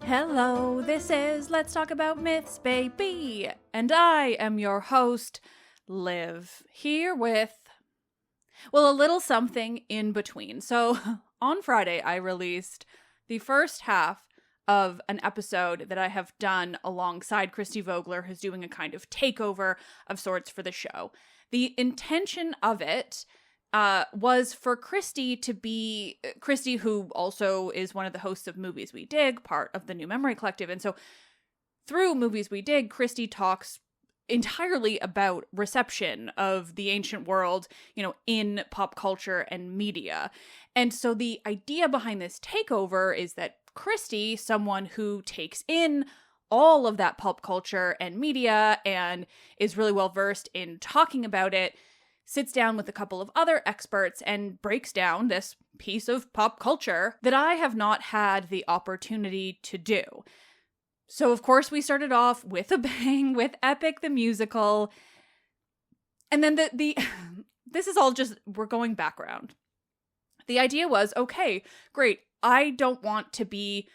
Hello, this is Let's Talk About Myths, baby, and I am your host, Liv, here with, well, a little something in between. So, on Friday, I released the first half of an episode that I have done alongside Christy Vogler, who's doing a kind of takeover of sorts for the show. The intention of it was for Christy to be, Christy, who also is one of the hosts of Movies We Dig, part of the New Memory Collective. And so through Movies We Dig, Christy talks entirely about reception of the ancient world, in pop culture and media. And so the idea behind this takeover is that Christy, someone who takes in all of that pop culture and media and is really well versed in talking about it, sits down with a couple of other experts and breaks down this piece of pop culture that I have not had the opportunity to do. So, of course, we started off with a bang with Epic the Musical. And then this is all just, we're going background. The idea was, okay, great. I don't want to be,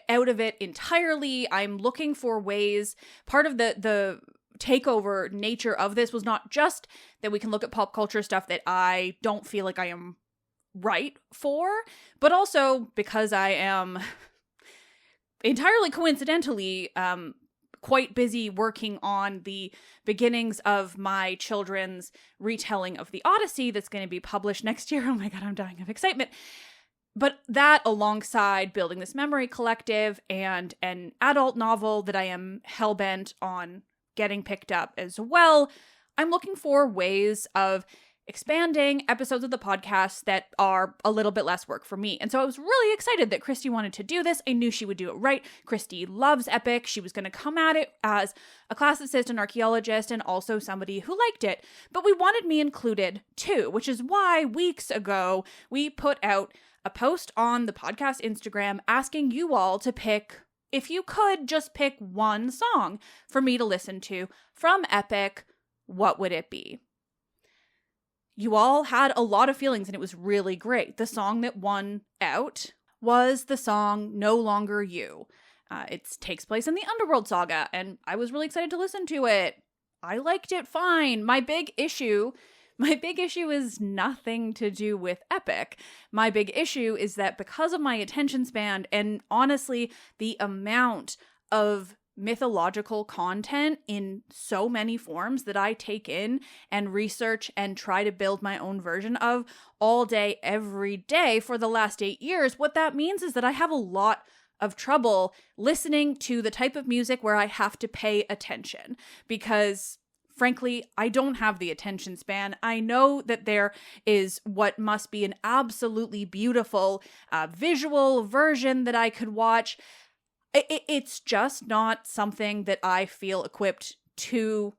out of it entirely. I'm looking for ways. Part of the takeover nature of this was not just that we can look at pop culture stuff that I don't feel like I am right for, but also because I am entirely coincidentally quite busy working on the beginnings of my children's retelling of the Odyssey that's going to be published next year. Oh my god, I'm dying of excitement. But that, alongside building this memory collective and an adult novel that I am hellbent on getting picked up as well, I'm looking for ways of expanding episodes of the podcast that are a little bit less work for me. And so I was really excited that Christy wanted to do this. I knew she would do it right. Christy loves Epic. She was going to come at it as a classicist and archaeologist and also somebody who liked it. But we wanted me included too, which is why weeks ago we put out a post on the podcast Instagram asking you all to pick, if you could just pick one song for me to listen to from Epic, what would it be? You all had a lot of feelings and it was really great. The song that won out was the song No Longer You. It takes place in the Underworld saga and I was really excited to listen to it. I liked it fine. My big issue is nothing to do with Epic. My big issue is that because of my attention span and honestly the amount of mythological content in so many forms that I take in and research and try to build my own version of all day, every day for the last 8 years, what that means is that I have a lot of trouble listening to the type of music where I have to pay attention because frankly, I don't have the attention span. I know that there is what must be an absolutely beautiful visual version that I could watch. It's just not something that I feel equipped to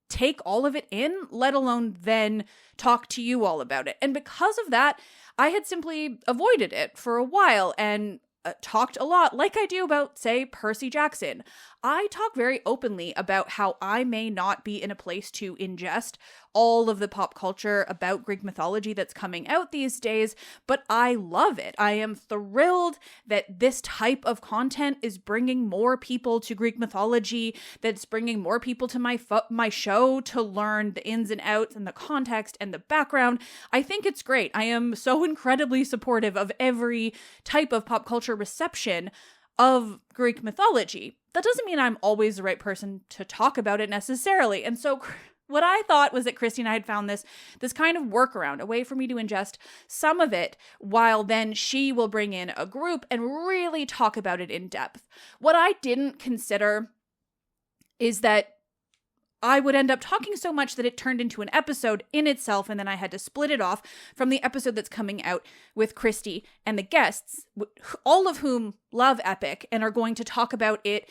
take all of it in, let alone then talk to you all about it. And because of that, I had simply avoided it for a while and talked a lot, like I do about, say, Percy Jackson. I talk very openly about how I may not be in a place to ingest all of the pop culture about Greek mythology that's coming out these days, but I love it. I am thrilled that this type of content is bringing more people to Greek mythology, that's bringing more people to my show to learn the ins and outs and the context and the background. I think it's great. I am so incredibly supportive of every type of pop culture reception of Greek mythology. That doesn't mean I'm always the right person to talk about it necessarily. And so what I thought was that Christy and I had found this kind of workaround, a way for me to ingest some of it while then she will bring in a group and really talk about it in depth. What I didn't consider is that I would end up talking so much that it turned into an episode in itself, and then I had to split it off from the episode that's coming out with Christy and the guests, all of whom love Epic and are going to talk about it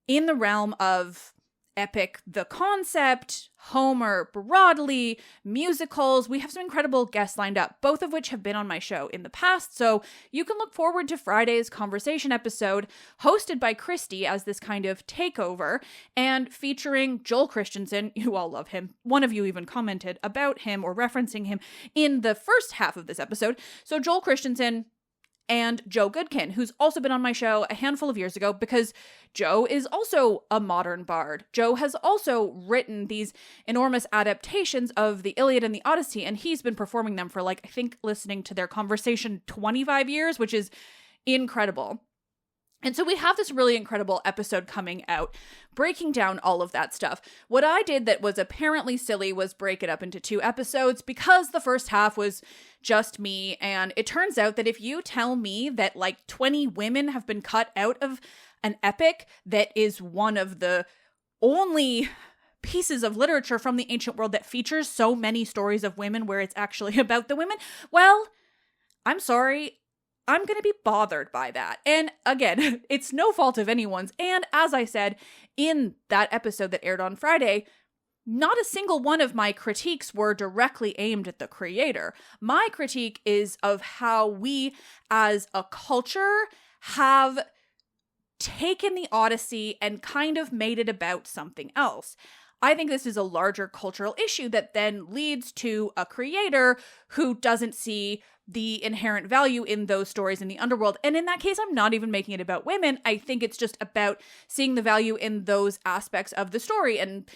in the realm of epic, the concept, Homer broadly, musicals. We have some incredible guests lined up, both of which have been on my show in the past, so you can look forward to Friday's conversation episode hosted by Christy as this kind of takeover and featuring Joel Christensen. You all love him. One of you even commented about him or referencing him in the first half of this episode. So Joel Christensen and Joe Goodkin, who's also been on my show a handful of years ago, because Joe is also a modern bard. Joe has also written these enormous adaptations of the Iliad and the Odyssey, and he's been performing them for, like, I think listening to their conversation 25 years, which is incredible. And so we have this really incredible episode coming out, breaking down all of that stuff. What I did that was apparently silly was break it up into 2 episodes because the first half was just me. And it turns out that if you tell me that like 20 women have been cut out of an epic that is one of the only pieces of literature from the ancient world that features so many stories of women where it's actually about the women, well, I'm sorry. I'm going to be bothered by that. And again, it's no fault of anyone's. And as I said in that episode that aired on Friday, not a single one of my critiques were directly aimed at the creator. My critique is of how we as a culture have taken the Odyssey and kind of made it about something else. I think this is a larger cultural issue that then leads to a creator who doesn't see the inherent value in those stories in the underworld. And in that case, I'm not even making it about women. I think it's just about seeing the value in those aspects of the story. And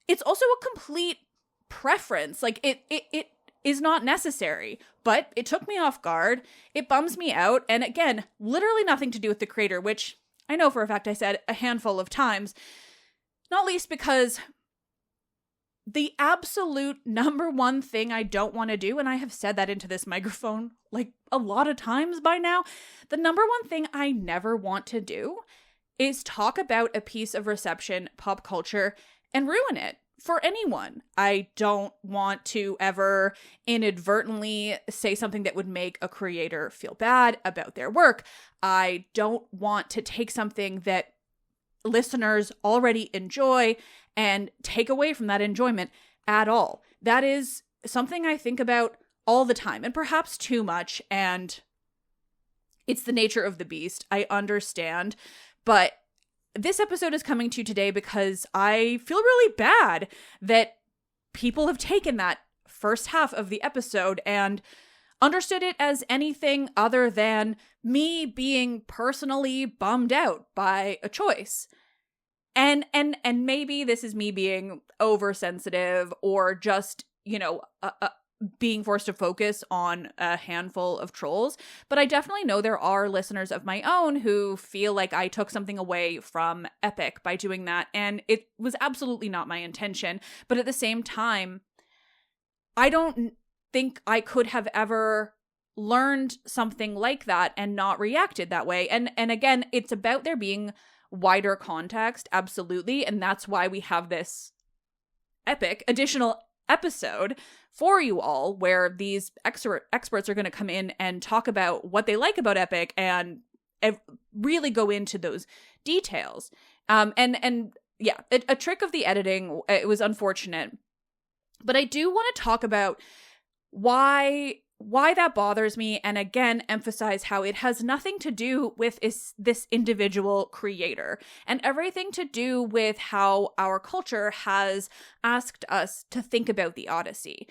it's also a complete preference. Like it is not necessary, but it took me off guard. It bums me out. And again, literally nothing to do with the creator, which I know for a fact I said a handful of times, not least because the absolute number one thing I don't want to do, and I have said that into this microphone like a lot of times by now, the number one thing I never want to do is talk about a piece of reception, pop culture, and ruin it for anyone. I don't want to ever inadvertently say something that would make a creator feel bad about their work. I don't want to take something that listeners already enjoy and take away from that enjoyment at all. That is something I think about all the time, and perhaps too much, and it's the nature of the beast. I understand, but this episode is coming to you today because I feel really bad that people have taken that first half of the episode and understood it as anything other than me being personally bummed out by a choice. And maybe this is me being oversensitive or just, being forced to focus on a handful of trolls. But I definitely know there are listeners of my own who feel like I took something away from Epic by doing that. And it was absolutely not my intention. But at the same time, I don't think I could have ever learned something like that and not reacted that way. And again, it's about there being wider context, absolutely, and that's why we have this epic additional episode for you all where these experts are going to come in and talk about what they like about Epic and really go into those details. And yeah, a trick of the editing, it was unfortunate, but I do want to talk about why that bothers me, and again emphasize how it has nothing to do with this individual creator and everything to do with how our culture has asked us to think about the Odyssey.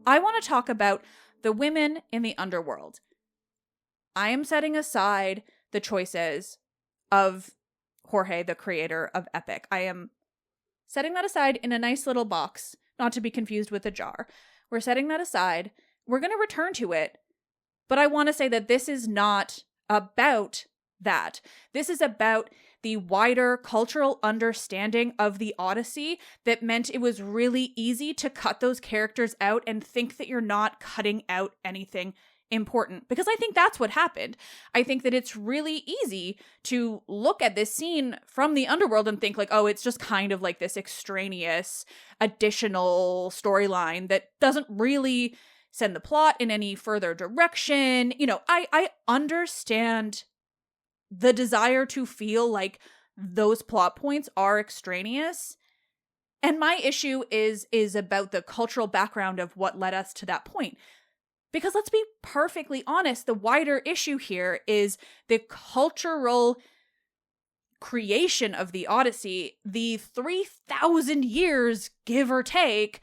I want to talk about the women in the underworld. I am setting aside the choices of Jorge, the creator of Epic. I am setting that aside in a nice little box, not to be confused with a jar. We're setting that aside. We're going to return to it. But I want to say that this is not about that. This is about the wider cultural understanding of the Odyssey that meant it was really easy to cut those characters out and think that you're not cutting out anything important, because I think that's what happened. I think that it's really easy to look at this scene from the underworld and think like, oh, it's just kind of like this extraneous additional storyline that doesn't really send the plot in any further direction. You know, I understand the desire to feel like those plot points are extraneous. And my issue is about the cultural background of what led us to that point. Because let's be perfectly honest, the wider issue here is the cultural creation of the Odyssey, the 3,000 years, give or take,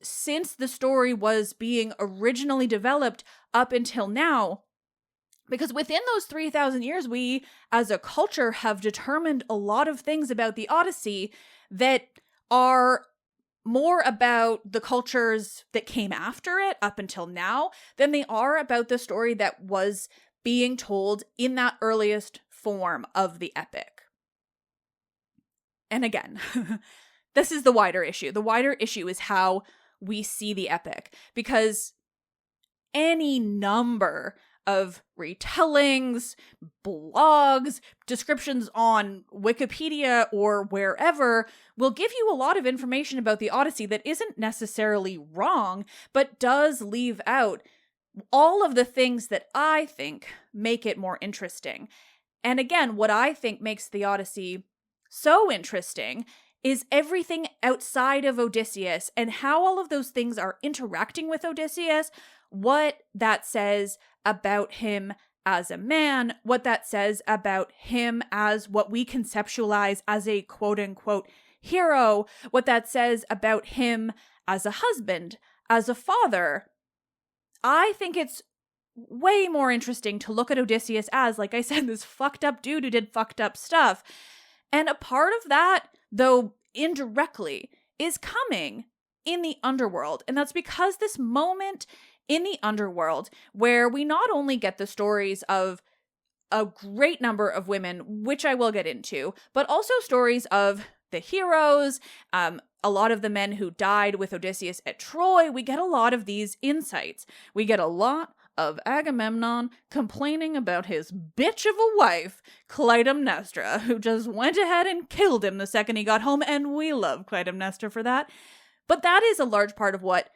since the story was being originally developed up until now. Because within those 3,000 years, we, as a culture, have determined a lot of things about the Odyssey that are more about the cultures that came after it up until now than they are about the story that was being told in that earliest form of the epic. And again, this is the wider issue. The wider issue is how we see the epic, because any number of retellings, blogs, descriptions on Wikipedia or wherever will give you a lot of information about the Odyssey that isn't necessarily wrong, but does leave out all of the things that I think make it more interesting. And again, what I think makes the Odyssey so interesting is everything outside of Odysseus and how all of those things are interacting with Odysseus, what that says about him as a man, what that says about him as what we conceptualize as a quote-unquote hero, what that says about him as a husband, as a father. I think it's way more interesting to look at Odysseus as, like I said, this fucked up dude who did fucked up stuff. And a part of that, though indirectly, is coming in the underworld. And that's because this moment in the underworld, where we not only get the stories of a great number of women, which I will get into, but also stories of the heroes, a lot of the men who died with Odysseus at Troy. We get a lot of these insights. We get a lot of Agamemnon complaining about his bitch of a wife, Clytemnestra, who just went ahead and killed him the second he got home, and we love Clytemnestra for that. But that is a large part of what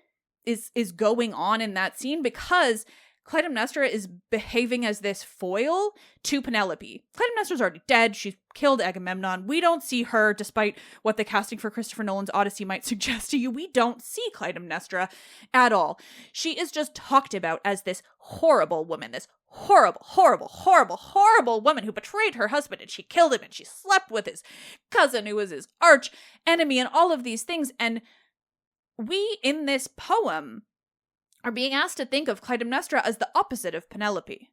is going on in that scene, because Clytemnestra is behaving as this foil to Penelope. Clytemnestra's already dead. She's killed Agamemnon. We don't see her, despite what the casting for Christopher Nolan's Odyssey might suggest to you. We don't see Clytemnestra at all. She is just talked about as this horrible woman, this horrible, horrible, horrible, horrible woman who betrayed her husband, and she killed him, and she slept with his cousin who was his arch enemy, and all of these things. And we, in this poem, are being asked to think of Clytemnestra as the opposite of Penelope,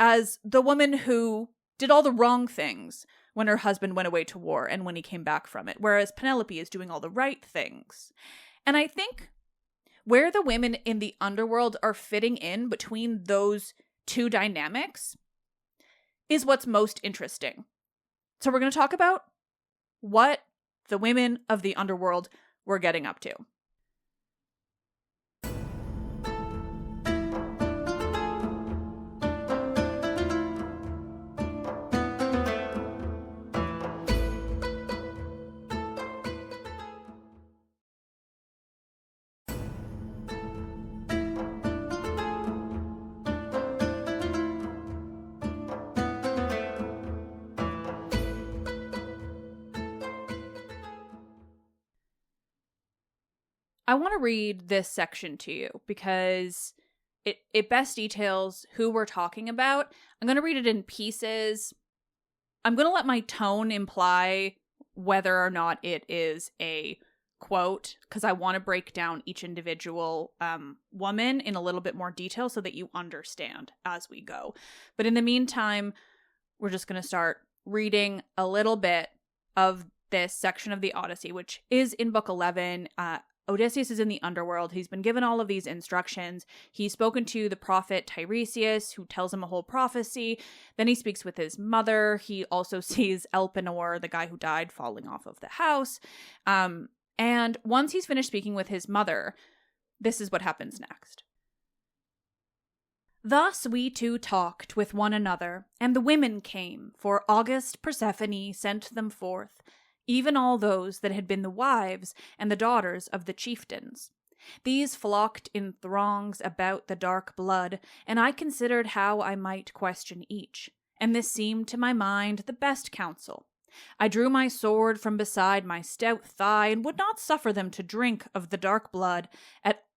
as the woman who did all the wrong things when her husband went away to war and when he came back from it, whereas Penelope is doing all the right things. And I think where the women in the underworld are fitting in between those two dynamics is what's most interesting. So we're going to talk about what the women of the underworld were getting up to. I want to read this section to you because it best details who we're talking about. I'm going to read it in pieces. I'm going to let my tone imply whether or not it is a quote, because I want to break down each individual woman in a little bit more detail so that you understand as we go. But in the meantime, we're just going to start reading a little bit of this section of the Odyssey, which is in Book 11. Odysseus is in the underworld. He's been given all of these instructions. He's spoken to the prophet Tiresias, who tells him a whole prophecy. Then he speaks with his mother. He also sees Elpenor, the guy who died, falling off of the house. And once he's finished speaking with his mother, this is what happens next. Thus we two talked with one another, and the women came, for august Persephone sent them forth, even all those that had been the wives and the daughters of the chieftains. These flocked in throngs about the dark blood, and I considered how I might question each, and this seemed to my mind the best counsel. I drew my sword from beside my stout thigh, and would not suffer them to drink of the dark blood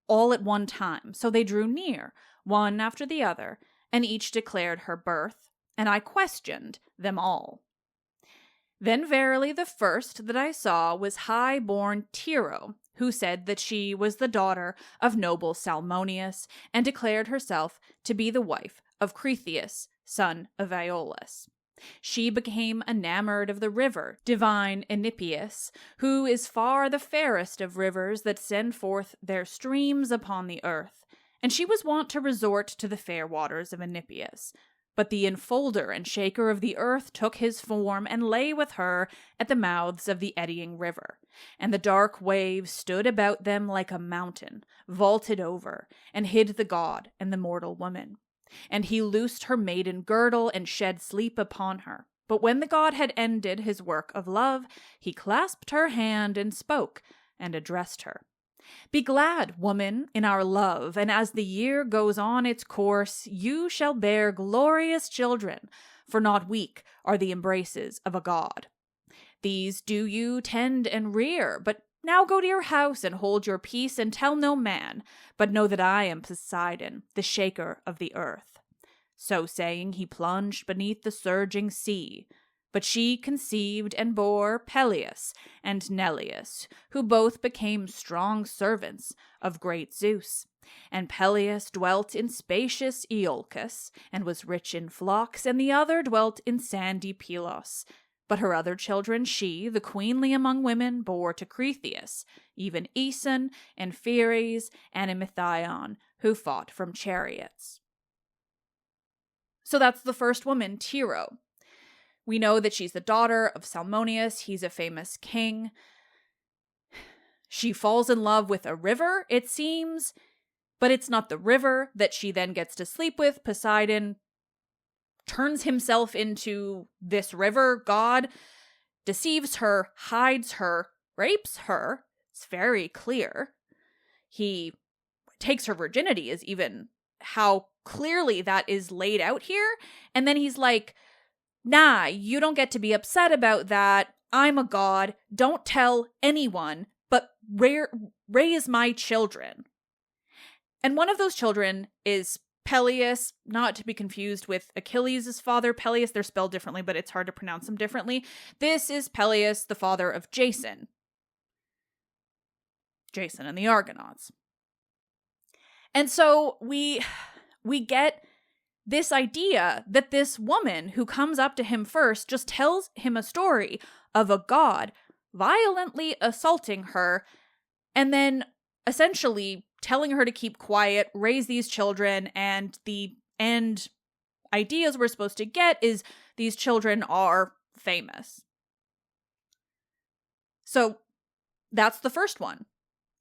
all at one time, so they drew near, one after the other, and each declared her birth, and I questioned them all. Then verily the first that I saw was high-born Tyro, who said that she was the daughter of noble Salmoneus, and declared herself to be the wife of Cretheus, son of Iolus. She became enamored of the river, divine Enipeus, who is far the fairest of rivers that send forth their streams upon the earth, and she was wont to resort to the fair waters of Enipeus. But the enfolder and shaker of the earth took his form and lay with her at the mouths of the eddying river, and the dark waves stood about them like a mountain, vaulted over, and hid the god and the mortal woman. And he loosed her maiden girdle and shed sleep upon her. But when the god had ended his work of love, he clasped her hand and spoke, and addressed her. Be glad, woman, in our love, and as the year goes on its course, you shall bear glorious children, for not weak are the embraces of a god. These do you tend and rear, but now go to your house and hold your peace and tell no man, but know that I am Poseidon, the shaker of the earth. So saying, he plunged beneath the surging sea. But she conceived and bore Peleus and Neleus, who both became strong servants of great Zeus. And Peleus dwelt in spacious Iolcus, and was rich in flocks, and the other dwelt in sandy Pylos. But her other children she, the queenly among women, bore to Cretheus, even Aeson and Pheres and Emethion, who fought from chariots. So that's the first woman, Tyro. We know that she's the daughter of Salmoneus. He's a famous king. She falls in love with a river, it seems, but it's not the river that she then gets to sleep with. Poseidon turns himself into this river god, deceives her, hides her, rapes her. It's very clear. He takes her virginity, is even how clearly that is laid out here. And then he's like, nah, you don't get to be upset about that. I'm a god. Don't tell anyone, but raise my children. And one of those children is Peleus, not to be confused with Achilles' father, Peleus. They're spelled differently, but it's hard to pronounce them differently. This is Peleus, the father of Jason. Jason and the Argonauts. And so we get this idea that this woman who comes up to him first just tells him a story of a god violently assaulting her and then essentially telling her to keep quiet, raise these children, and the end ideas we're supposed to get is these children are famous. So that's the first one.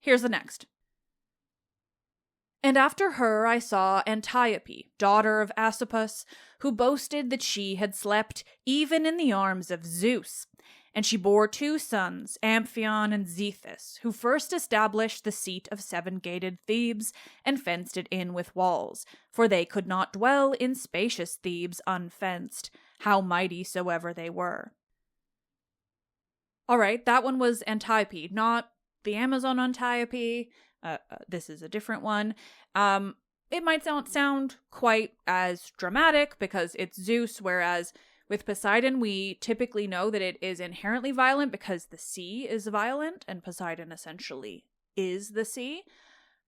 Here's the next. And after her I saw Antiope, daughter of Asopus, who boasted that she had slept even in the arms of Zeus. And she bore 2 sons, Amphion and Zethus, who first established the seat of 7-gated Thebes and fenced it in with walls, for they could not dwell in spacious Thebes unfenced, how mighty soever they were. All right, that one was Antiope, not the Amazon Antiope. This is a different one. It might not sound quite as dramatic because it's Zeus, whereas with Poseidon, we typically know that it is inherently violent because the sea is violent, and Poseidon essentially is the sea.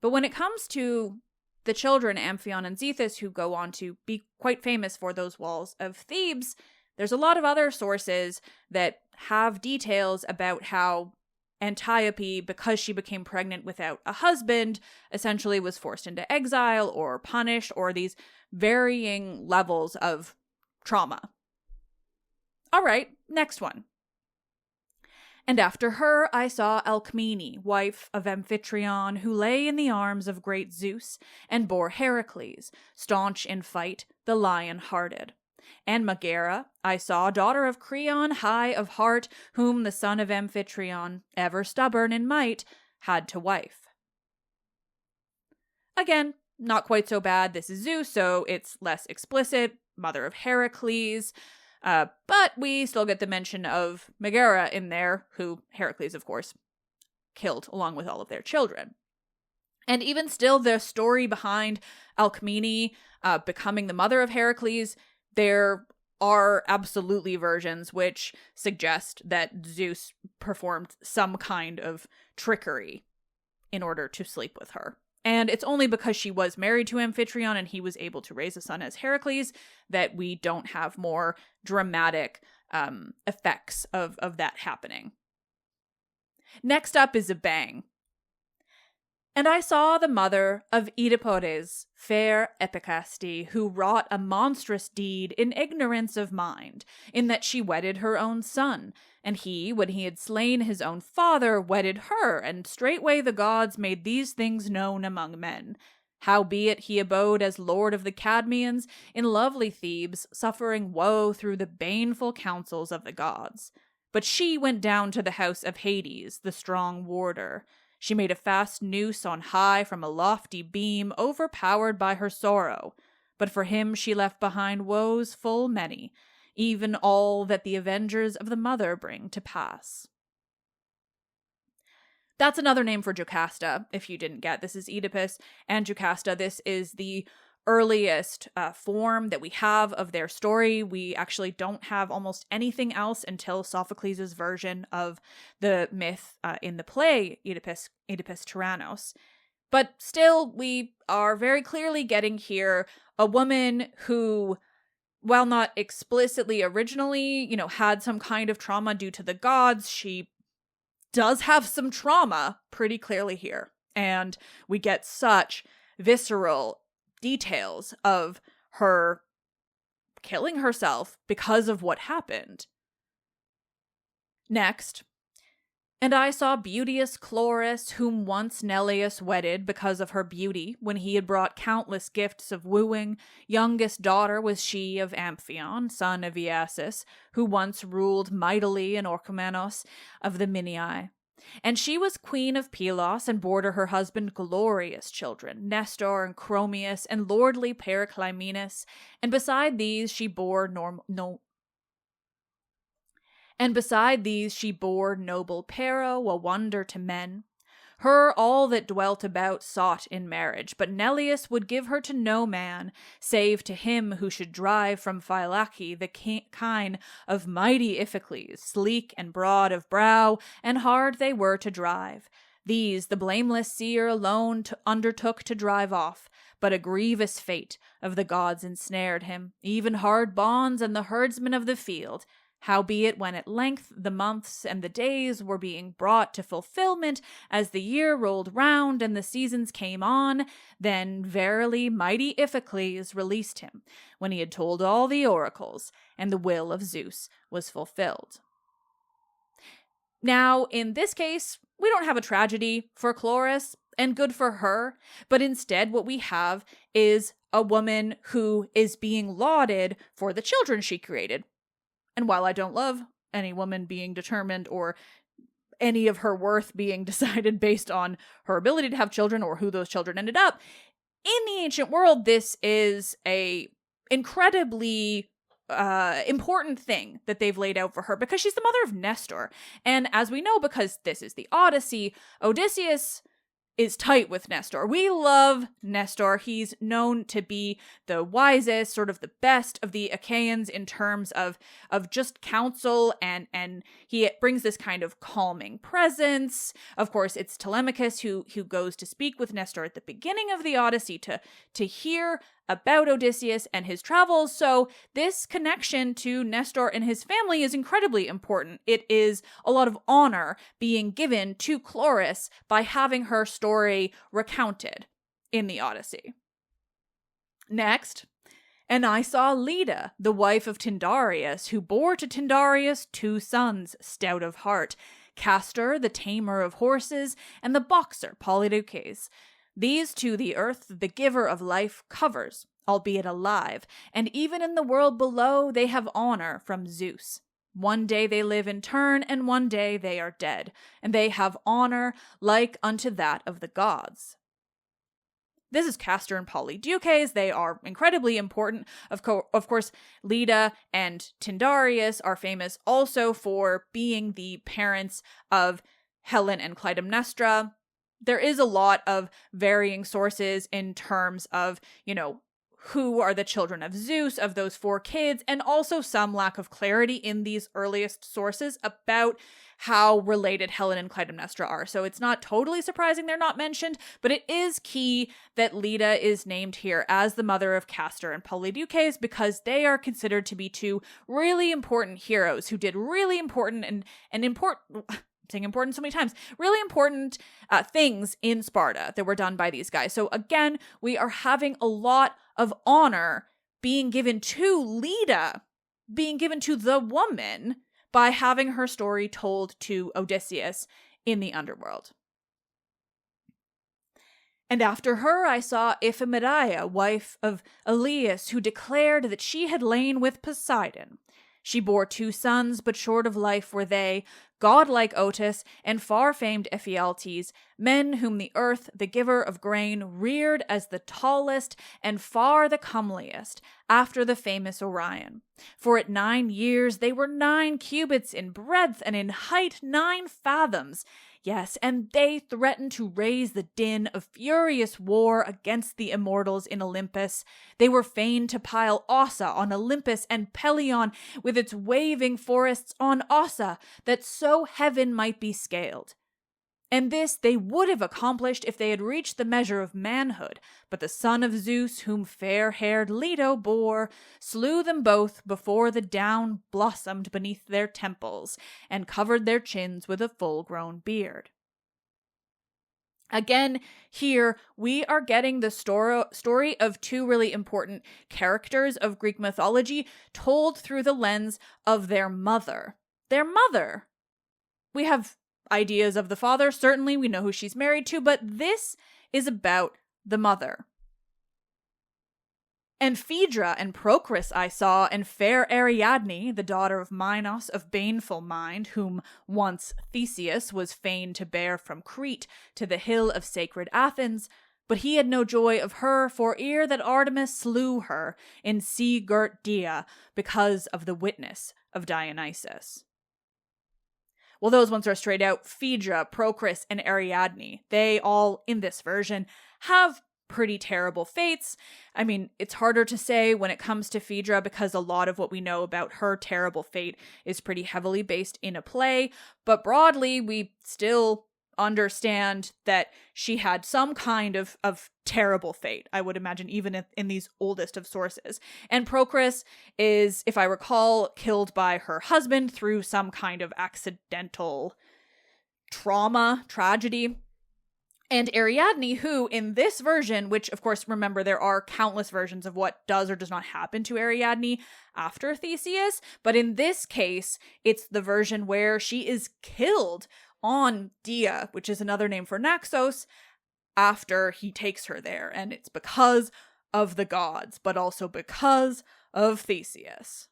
But when it comes to the children, Amphion and Zethus, who go on to be quite famous for those walls of Thebes, there's a lot of other sources that have details about how Antiope, because she became pregnant without a husband, essentially was forced into exile or punished, or these varying levels of trauma. All right, next one. And after her I saw Alcmene, wife of Amphitryon, who lay in the arms of great Zeus, and bore Heracles, staunch in fight, the lion-hearted. And Megara I saw, daughter of Creon, high of heart, whom the son of Amphitryon, ever stubborn in might, had to wife. Again, not quite so bad. This is Zeus, so it's less explicit. Mother of Heracles. But we still get the mention of Megara in there, who Heracles, of course, killed along with all of their children. And even still, the story behind Alcmene becoming the mother of Heracles, there are absolutely versions which suggest that Zeus performed some kind of trickery in order to sleep with her. And it's only because she was married to Amphitryon and he was able to raise a son as Heracles that we don't have more dramatic effects of that happening. Next up is a bang. And I saw the mother of Oedipodes, fair Epicaste, who wrought a monstrous deed in ignorance of mind, in that she wedded her own son, and he, when he had slain his own father, wedded her, and straightway the gods made these things known among men. Howbeit he abode as lord of the Cadmeans in lovely Thebes, suffering woe through the baneful counsels of the gods. But she went down to the house of Hades, the strong warder. She made a fast noose on high from a lofty beam, overpowered by her sorrow. But for him she left behind woes full many, even all that the avengers of the mother bring to pass. That's another name for Jocasta, if you didn't get. This is Oedipus and Jocasta. This is the earliest form that we have of their story. We actually don't have almost anything else until Sophocles' version of the myth in the play Oedipus Tyrannos. But still, we are very clearly getting here a woman who, while not explicitly originally, had some kind of trauma due to the gods, she does have some trauma pretty clearly here. And we get such visceral details of her killing herself because of what happened. Next, and I saw beauteous Chloris, whom once Neleus wedded because of her beauty, when he had brought countless gifts of wooing. Youngest daughter was she of Amphion, son of Iasus, who once ruled mightily in Orchomenos of the Minii. And she was queen of Pylos, and bore to her husband glorious children, Nestor and Chromius, and lordly Periclymenus. And beside these she bore noble Pero, a wonder to men. Her all that dwelt about sought in marriage, but Neleus would give her to no man, save to him who should drive from Phylace the kine of mighty Iphicles, sleek and broad of brow, and hard they were to drive. These the blameless seer alone undertook to drive off, but a grievous fate of the gods ensnared him, even hard bonds and the herdsmen of the field. Howbeit, when at length the months and the days were being brought to fulfillment, as the year rolled round and the seasons came on, then verily mighty Iphicles released him, when he had told all the oracles, and the will of Zeus was fulfilled. Now, in this case, we don't have a tragedy for Chloris, and good for her, but instead what we have is a woman who is being lauded for the children she created. And while I don't love any woman being determined or any of her worth being decided based on her ability to have children or who those children ended up, in the ancient world, this is a incredibly important thing that they've laid out for her, because she's the mother of Nestor. And as we know, because this is the Odyssey, Odysseus is tight with Nestor. We love Nestor. He's known to be the wisest, sort of the best of the Achaeans in terms of just counsel, and he brings this kind of calming presence. Of course, it's Telemachus who goes to speak with Nestor at the beginning of the Odyssey to hear about Odysseus and his travels. So this connection to Nestor and his family is incredibly important. It is a lot of honor being given to Chloris by having her story recounted in the Odyssey. Next, and I saw Leda, the wife of Tyndareus, who bore to Tyndareus 2 sons, stout of heart, Castor, the tamer of horses, and the boxer, Polydeuces. These to the earth the giver of life covers, albeit alive, and even in the world below they have honor from Zeus. One day they live in turn, and one day they are dead, and they have honor like unto that of the gods. This is Castor and Polydeuces. They are incredibly important. Of course, Leda and Tyndareus are famous also for being the parents of Helen and Clytemnestra. There is a lot of varying sources in terms of, who are the children of Zeus, of those 4 kids, and also some lack of clarity in these earliest sources about how related Helen and Clytemnestra are. So it's not totally surprising they're not mentioned, but it is key that Leda is named here as the mother of Castor and Polydeuces because they are considered to be 2 really important heroes who did really important and important... saying important so many times, really important things in Sparta that were done by these guys. So again, we are having a lot of honor being given to Leda, being given to the woman by having her story told to Odysseus in the underworld. And after her I saw Iphimedeia, wife of Elias, who declared that she had lain with Poseidon. She bore 2 sons, but short of life were they, godlike Otis and far-famed Ephialtes, men whom the earth, the giver of grain, reared as the tallest and far the comeliest, after the famous Orion. For at 9 years they were 9 cubits in breadth, and in height 9 fathoms. Yes, and they threatened to raise the din of furious war against the immortals in Olympus. They were fain to pile Ossa on Olympus and Pelion with its waving forests on Ossa, that so heaven might be scaled. And this they would have accomplished if they had reached the measure of manhood, but the son of Zeus, whom fair-haired Leto bore, slew them both before the down blossomed beneath their temples, and covered their chins with a full-grown beard. Again, here we are getting the story of 2 really important characters of Greek mythology told through the lens of their mother. Their mother! We have ideas of the father, certainly we know who she's married to, but this is about the mother. And Phaedra and Procris I saw, and fair Ariadne, the daughter of Minos of baneful mind, whom once Theseus was fain to bear from Crete to the hill of sacred Athens, but he had no joy of her, for ere that Artemis slew her in sea-girt Dia, because of the witness of Dionysus. Well, those ones are straight out Phaedra, Procris, and Ariadne. They all, in this version, have pretty terrible fates. I mean, it's harder to say when it comes to Phaedra because a lot of what we know about her terrible fate is pretty heavily based in a play, but broadly, we still understand that she had some kind of terrible fate, I would imagine, even in these oldest of sources. And Procris is, if I recall, killed by her husband through some kind of accidental tragedy. And Ariadne, who in this version, which of course, remember, there are countless versions of what does or does not happen to Ariadne after Theseus, but in this case, it's the version where she is killed on Dia, which is another name for Naxos, after he takes her there. And it's because of the gods, but also because of Theseus.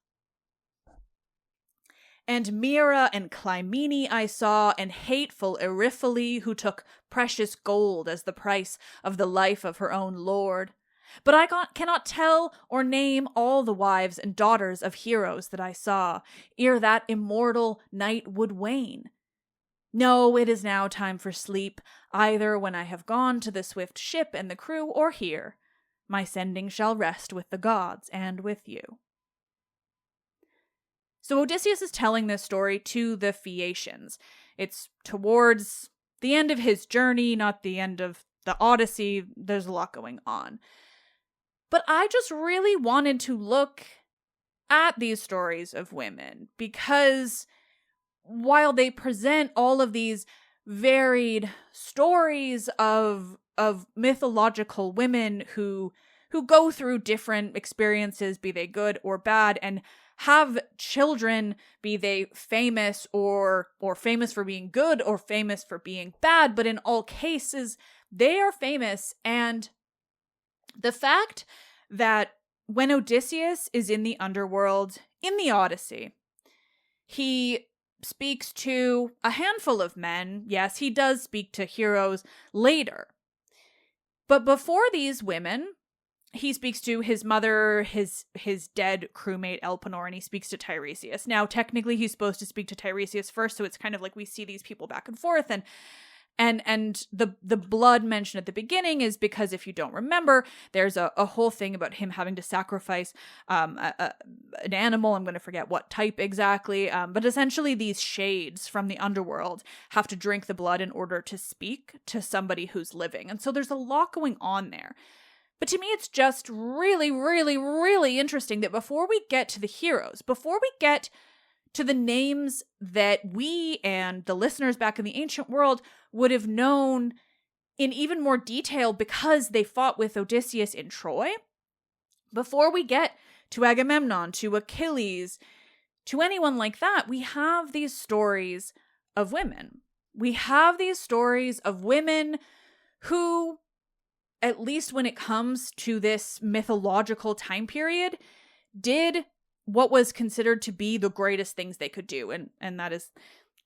And Mira and Clymene I saw, and hateful Eriphyle, who took precious gold as the price of the life of her own lord. But I cannot tell or name all the wives and daughters of heroes that I saw, ere that immortal night would wane. No, it is now time for sleep, either when I have gone to the swift ship and the crew, or here. My sending shall rest with the gods and with you. So Odysseus is telling this story to the Phaeacians. It's towards the end of his journey, not the end of the Odyssey. There's a lot going on. But I just really wanted to look at these stories of women because while they present all of these varied stories of mythological women who go through different experiences, be they good or bad, and have children, be they famous or famous for being good or famous for being bad, but in all cases, they are famous. And the fact that when Odysseus is in the underworld in the Odyssey, he speaks to a handful of men. Yes, he does speak to heroes later. But before these women, he speaks to his mother, his dead crewmate Elpenor, and he speaks to Tiresias. Now, technically, he's supposed to speak to Tiresias first, so it's kind of like we see these people back and forth, and the blood mentioned at the beginning is because, if you don't remember, there's a whole thing about him having to sacrifice an animal. I'm going to forget what type exactly, but essentially these shades from the underworld have to drink the blood in order to speak to somebody who's living. And so there's a lot going on there. But to me, it's just really, really, really interesting that before we get to the heroes, before we get to the names that we and the listeners back in the ancient world would have known in even more detail because they fought with Odysseus in Troy, before we get to Agamemnon, to Achilles, to anyone like that, we have these stories of women. We have these stories of women who, at least when it comes to this mythological time period, did what was considered to be the greatest things they could do, and that is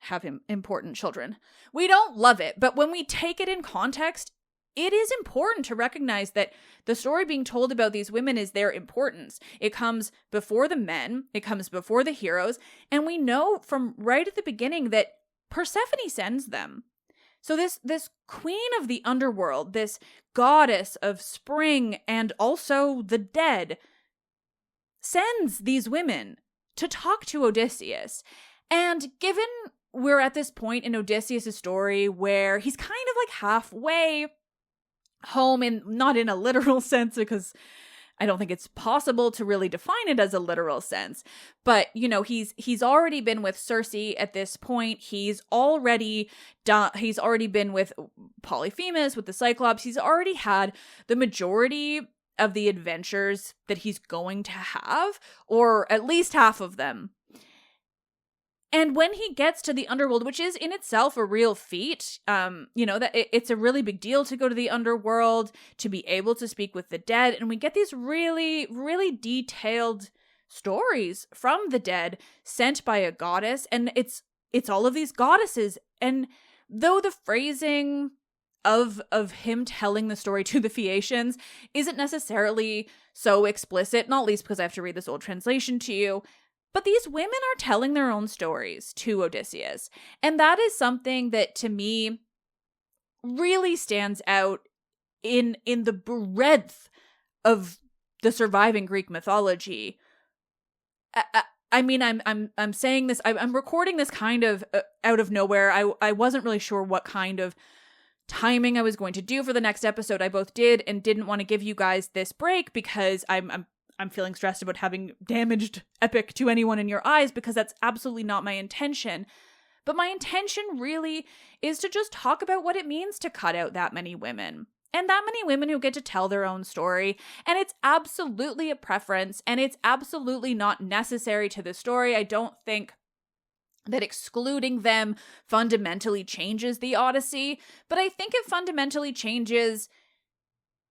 have important children. We don't love it, but when we take it in context, it is important to recognize that the story being told about these women is their importance. It comes before the men, it comes before the heroes, and we know from right at the beginning that Persephone sends them. So this queen of the underworld, this goddess of spring and also the dead, sends these women to talk to Odysseus. And given we're at this point in Odysseus' story where he's kind of like halfway home, in not in a literal sense, because I don't think it's possible to really define it as a literal sense. But, you know, he's already been with Circe at this point. He's already been with Polyphemus, with the Cyclops. He's already had the majority of the adventures that he's going to have, or at least half of them. And when he gets to the underworld, which is in itself a real feat, that it's a really big deal to go to the underworld, to be able to speak with the dead. And we get these really, really detailed stories from the dead sent by a goddess. And it's all of these goddesses. And though the phrasing of him telling the story to the Phaeacians isn't necessarily so explicit, not least because I have to read this old translation to you, but these women are telling their own stories to Odysseus. And that is something that, to me, really stands out in the breadth of the surviving Greek mythology. I'm saying this, I'm recording this kind of out of nowhere. I wasn't really sure what kind of timing I was going to do for the next episode. I both did and didn't want to give you guys this break because I'm feeling stressed about having damaged epic to anyone in your eyes, because that's absolutely not my intention. But my intention really is to just talk about what it means to cut out that many women. And that many women who get to tell their own story. And it's absolutely a preference, and it's absolutely not necessary to the story. I don't think that excluding them fundamentally changes the Odyssey, but I think it fundamentally changes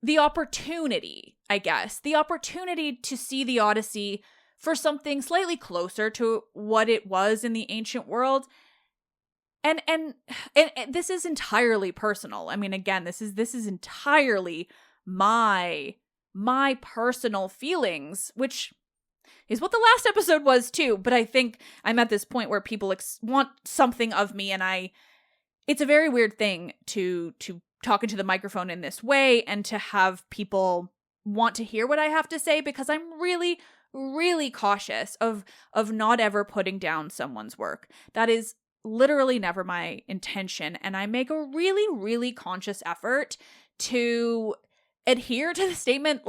the opportunity, I guess. The opportunity to see the Odyssey for something slightly closer to what it was in the ancient world. And this is entirely personal. I mean, again, this is entirely my personal feelings, which is what the last episode was too. But I think I'm at this point where people want something of me, and it's a very weird thing to talk into the microphone in this way and to have people want to hear what I have to say, because I'm really, really cautious of not ever putting down someone's work. That is literally never my intention, and I make a really, really conscious effort to adhere to the statement,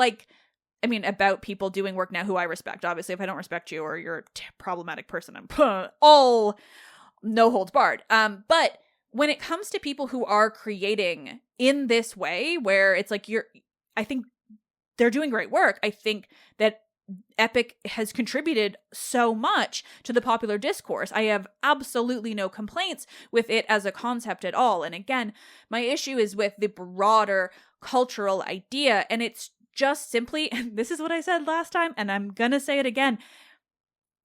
about people doing work now who I respect. Obviously, if I don't respect you or you're a problematic person, I'm all no holds barred. But when it comes to people who are creating in this way, where it's like I think they're doing great work. I think that epic has contributed so much to the popular discourse. I have absolutely no complaints with it as a concept at all. And again, my issue is with the broader cultural idea. And it's just simply, and this is what I said last time, and I'm gonna say it again,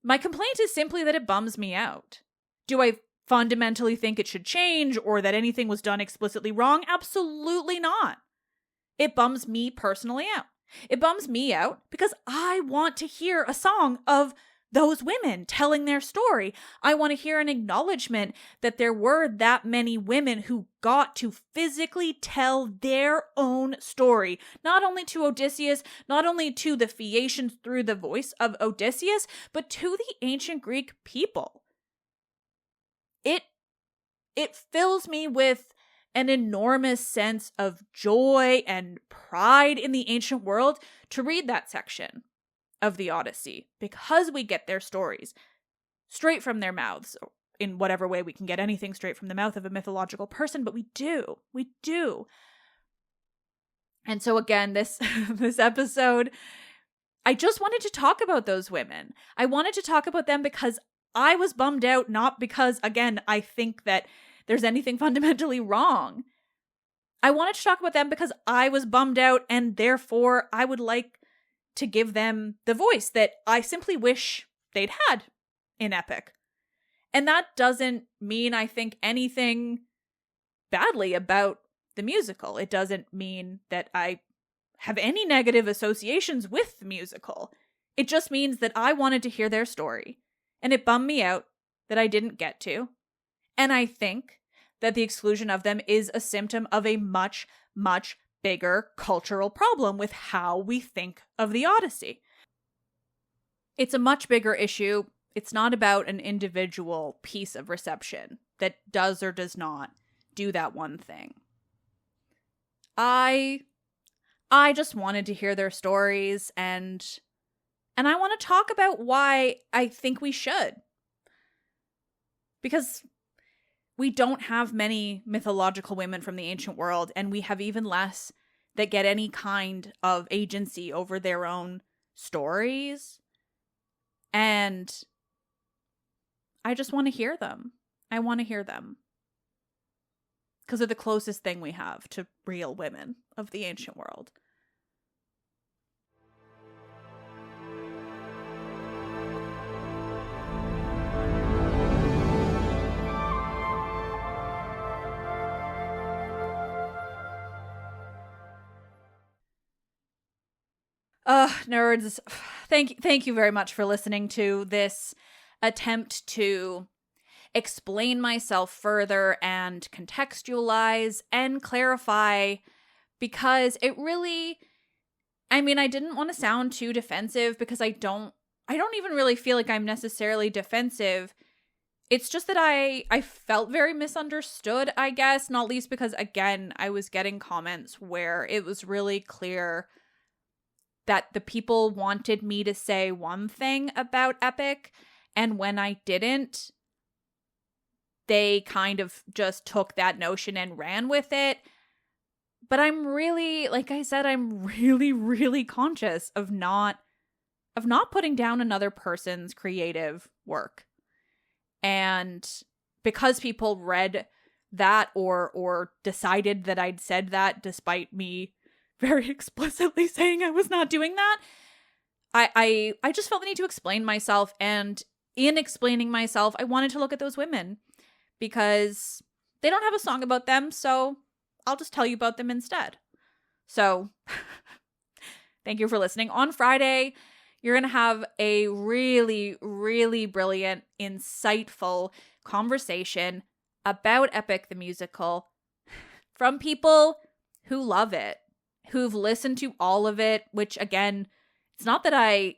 my complaint is simply that it bums me out. Do I fundamentally think it should change or that anything was done explicitly wrong? Absolutely not. It bums me personally out. It bums me out because I want to hear a song of those women telling their story. I want to hear an acknowledgement that there were that many women who got to physically tell their own story, not only to Odysseus, not only to the Phaeacians through the voice of Odysseus, but to the ancient Greek people. It fills me with an enormous sense of joy and pride in the ancient world to read that section of the Odyssey, because we get their stories straight from their mouths, in whatever way we can get anything straight from the mouth of a mythological person, but we do. And so again, this episode, I just wanted to talk about those women. I wanted to talk about them because I was bummed out, not because, again, I think that there's anything fundamentally wrong. I wanted to talk about them because I was bummed out, and therefore I would like to give them the voice that I simply wish they'd had in epic. And that doesn't mean I think anything badly about the musical. It doesn't mean that I have any negative associations with the musical. It just means that I wanted to hear their story, and it bummed me out that I didn't get to. And I think that the exclusion of them is a symptom of a much, much bigger cultural problem with how we think of the Odyssey. It's a much bigger issue. It's not about an individual piece of reception that does or does not do that one thing. I just wanted to hear their stories, and I want to talk about why I think we should. Because we don't have many mythological women from the ancient world, and we have even less that get any kind of agency over their own stories. And I just want to hear them. I want to hear them. Because they're the closest thing we have to real women of the ancient world. Nerds, thank you very much for listening to this attempt to explain myself further and contextualize and clarify, because it really, I didn't want to sound too defensive, because I don't even really feel like I'm necessarily defensive. It's just that I felt very misunderstood, I guess, not least because, again, I was getting comments where it was really clear that the people wanted me to say one thing about epic, and when I didn't, they kind of just took that notion and ran with it. But I'm really, like I said, I'm really, really conscious of not putting down another person's creative work. And because people read that or decided that I'd said that, despite me very explicitly saying I was not doing that, I just felt the need to explain myself. And in explaining myself, I wanted to look at those women, because they don't have a song about them, so I'll just tell you about them instead. So thank you for listening. On Friday, you're going to have a really, really brilliant, insightful conversation about Epic the Musical from people who love it, who've listened to all of it, which, again, it's not that I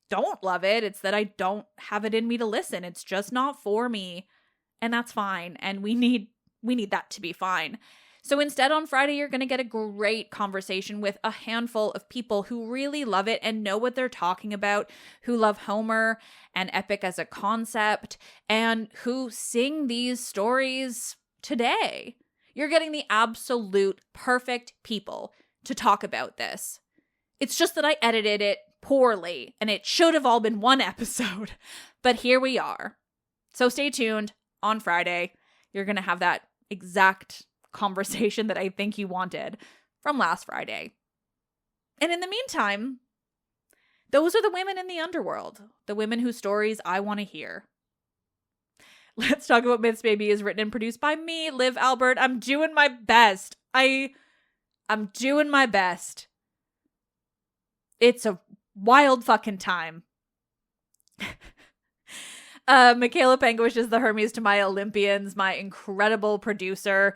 don't love it, it's that I don't have it in me to listen. It's just not for me, and that's fine, and we need that to be fine. So instead, on Friday, you're going to get a great conversation with a handful of people who really love it and know what they're talking about, who love Homer and Epic as a concept, and who sing these stories today. You're getting the absolute perfect people to talk about this. It's just that I edited it poorly, and it should have all been one episode. But here we are. So stay tuned. On Friday, you're going to have that exact conversation that I think you wanted from last Friday. And in the meantime, those are the women in the underworld, the women whose stories I want to hear. Let's Talk About Myths, Baby is written and produced by me, Liv Albert. I'm doing my best. I'm doing my best. It's a wild fucking time. Michaela Penguish is the Hermes to my Olympians, my incredible producer.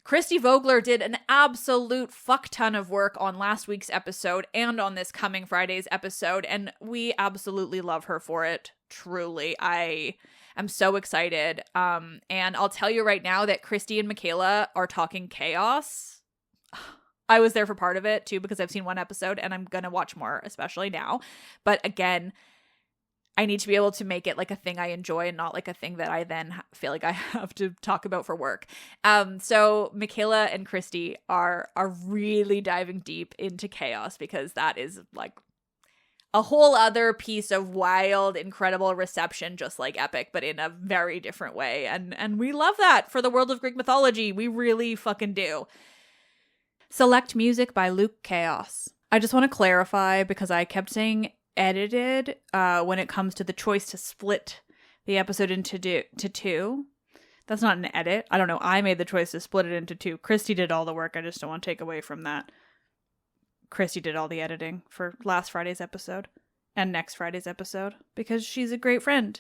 Christy Vogler did an absolute fuck ton of work on last week's episode and on this coming Friday's episode, and we absolutely love her for it. Truly. I am so excited. And I'll tell you right now that Christy and Michaela are talking chaos. I was there for part of it too because I've seen one episode and I'm going to watch more, especially now. But again, I need to be able to make it like a thing I enjoy and not like a thing that I then feel like I have to talk about for work. So Michaela and Christy are really diving deep into chaos because that is like a whole other piece of wild, incredible reception, just like Epic, but in a very different way. And we love that for the world of Greek mythology. We really fucking do. Select music by Luke Chaos. I just want to clarify because I kept saying edited when it comes to the choice to split the episode into two. That's not an edit. I don't know. I made the choice to split it into two. Christy did all the work. I just don't want to take away from that. Christy did all the editing for last Friday's episode and next Friday's episode because she's a great friend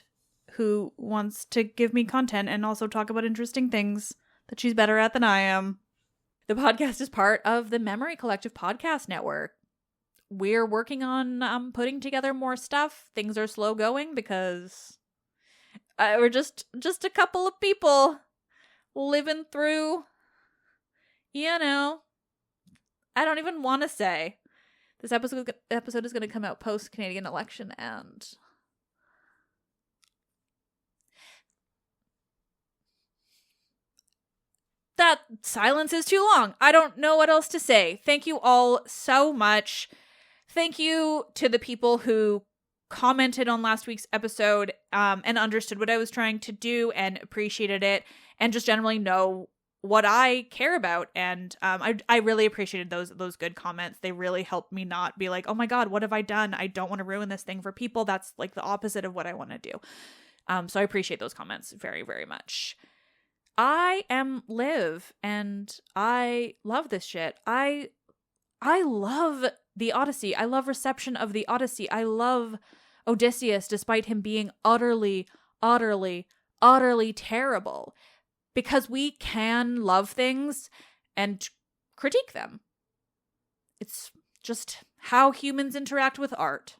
who wants to give me content and also talk about interesting things that she's better at than I am. The podcast is part of the Memory Collective Podcast Network. We're working on putting together more stuff. Things are slow going because we're just a couple of people living through, I don't even want to say. This episode is going to come out post-Canadian election and that silence is too long. I don't know what else to say. Thank you all so much. Thank you to the people who commented on last week's episode and understood what I was trying to do and appreciated it and just generally know what I care about. And I really appreciated those good comments. They really helped me not be like, oh my God, what have I done? I don't want to ruin this thing for people. That's like the opposite of what I want to do. So I appreciate those comments very, very much. I am Liv and I love this shit. I love the Odyssey. I love reception of the Odyssey. I love Odysseus despite him being utterly, utterly, utterly terrible. Because we can love things and critique them. It's just how humans interact with art.